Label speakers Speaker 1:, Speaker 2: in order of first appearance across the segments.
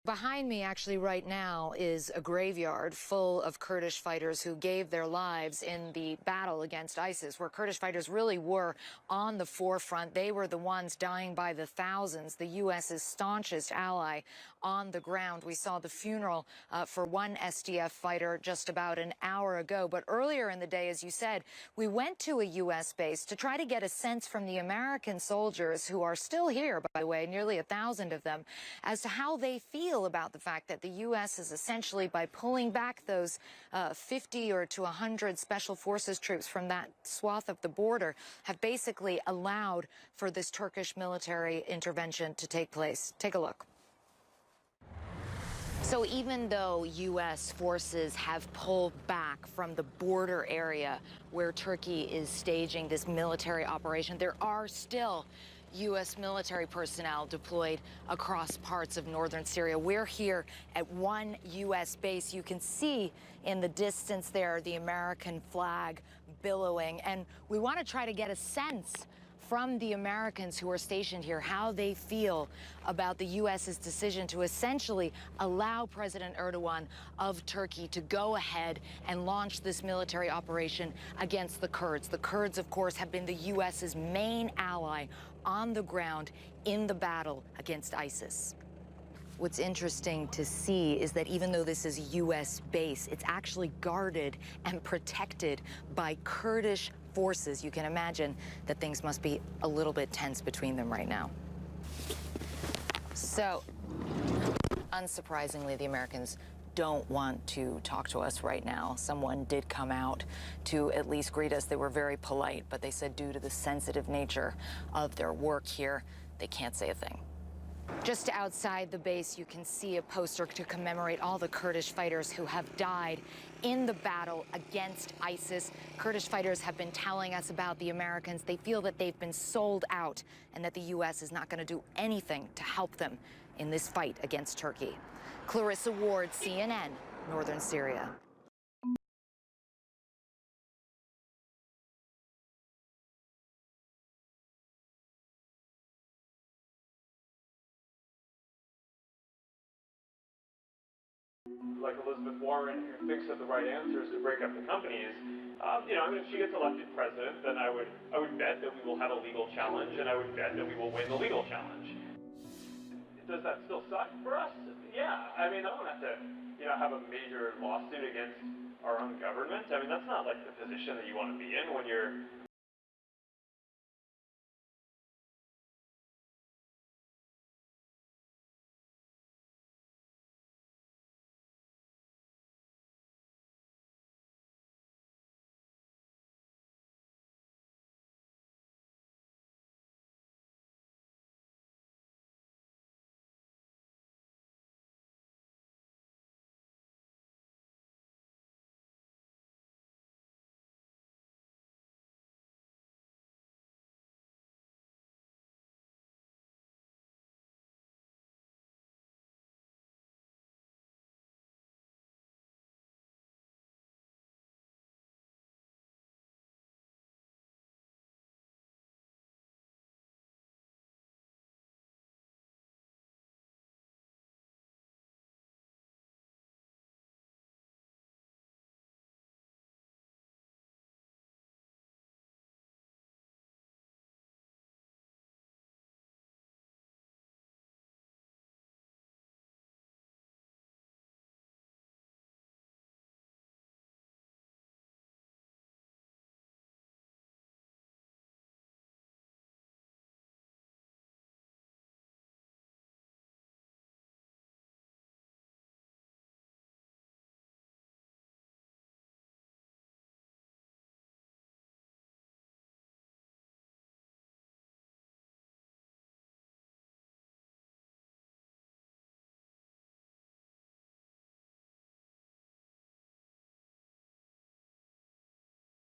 Speaker 1: Behind me, actually, right now, is a graveyard full of Kurdish fighters who gave their lives in the battle against ISIS, where Kurdish fighters really were on the forefront. They were the ones dying by the thousands, the U.S.'s staunchest ally on the ground. We saw the funeral for one SDF fighter just about an hour ago. But earlier in the day, as you said, we went to a U.S. base to try to get a sense from the American soldiers who are still here, by the way, nearly 1,000 of them, as to how they feel about the fact that the U.S. is essentially, by pulling back those 50 or to 100 special forces troops from that swath of the border, have basically allowed for this Turkish military intervention to take place. Take a look. So even though U.S. forces have pulled back from the border area where Turkey is staging this military operation, there are still U.S. military personnel deployed across parts of northern Syria. We're here at one U.S. base. You can see in the distance there the American flag billowing, and we want to try to get a sense from the Americans who are stationed here how they feel about the U.S.'s decision to essentially allow President Erdogan of Turkey to go ahead and launch this military operation against the Kurds. The Kurds, of course, have been the U.S.'s main ally on the ground in the battle against ISIS. What's interesting to see is that even though this is a U.S. base, it's actually guarded and protected by Kurdish forces. You can imagine that things must be a little bit tense between them right now. So, unsurprisingly, the Americans don't want to talk to us right now. Someone did come out to at least greet us. They were very polite, but they said due to the sensitive nature of their work here, they can't say a thing. Just outside the base, you can see a poster to commemorate all the Kurdish fighters who have died in the battle against ISIS. Kurdish fighters have been telling us about the Americans. They feel that they've been sold out and that the U.S. is not going to do anything to help them in this fight against Turkey. Clarissa Ward, CNN, Northern Syria.
Speaker 2: Like Elizabeth Warren, who thinks that the right answer is to break up the companies, if she gets elected president, then I would bet that we will have a legal challenge, and I would bet that we will win the legal challenge. Does that still suck for us? Yeah. I mean, I don't have to, have a major lawsuit against our own government. I mean, that's not like the position that you want to be in when you're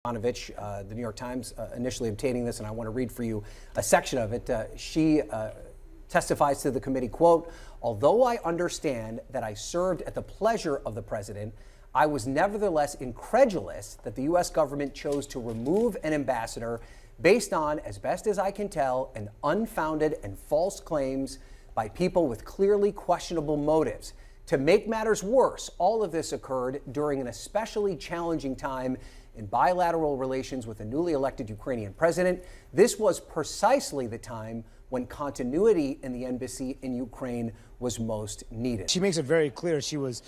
Speaker 3: The New York Times initially obtaining this, and I want to read for you a section of it. She testifies to the committee, quote, "Although I understand that I served at the pleasure of the president, I was nevertheless incredulous that the U.S. government chose to remove an ambassador based on, as best as I can tell, an unfounded and false claims by people with clearly questionable motives. To make matters worse, all of this occurred during an especially challenging time in bilateral relations with the newly elected Ukrainian president. This was precisely the time when continuity in the embassy in Ukraine was most needed.
Speaker 4: She makes it very clear she was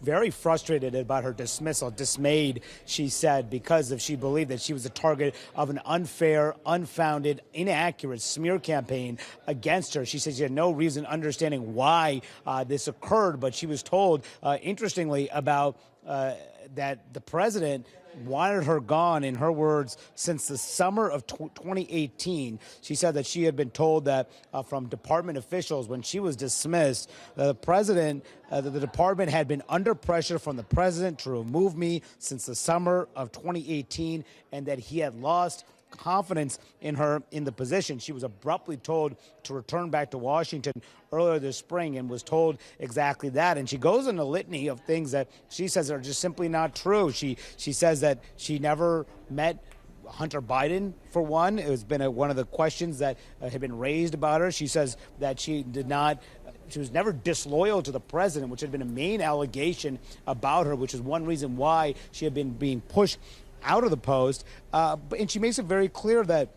Speaker 4: very frustrated about her dismissal, dismayed, she said, because she believed that she was the target of an unfair, unfounded, inaccurate smear campaign against her. She said she had no reason understanding why this occurred, but she was told, interestingly, about that the president wanted her gone, in her words, since the summer of 2018. She said that she had been told that from department officials when she was dismissed, the president, the department had been under pressure from the president to remove me since the summer of 2018, and that he had lost confidence in her in the position. She was abruptly told to return back to Washington earlier this spring and was told exactly that. And she goes in a litany of things that she says are just simply not true. She says that she never met Hunter Biden, for one. It has been one of the questions that had been raised about her. She says that she was never disloyal to the president, which had been a main allegation about her, which is one reason why she had been being pushed out of the post, and she makes it very clear that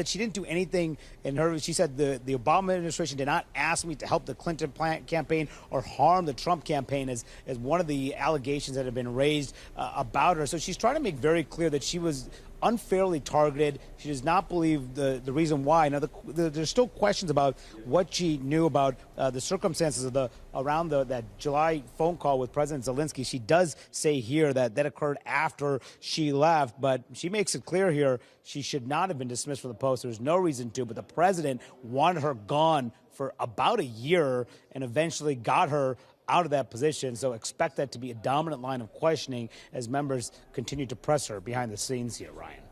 Speaker 4: she didn't do anything in her. She said the Obama administration did not ask me to help the Clinton campaign or harm the Trump campaign, as one of the allegations that have been raised about her. So she's trying to make very clear that she was unfairly targeted. She does not believe the reason why. Now, there's still questions about what she knew about the circumstances of around that July phone call with President Zelensky. She does say here that occurred after she left, but she makes it clear here she should not have been dismissed from the post. There's no reason to, but the president wanted her gone for about a year and eventually got her out of that position. So expect that to be a dominant line of questioning as members continue to press her behind the scenes here, Ryan.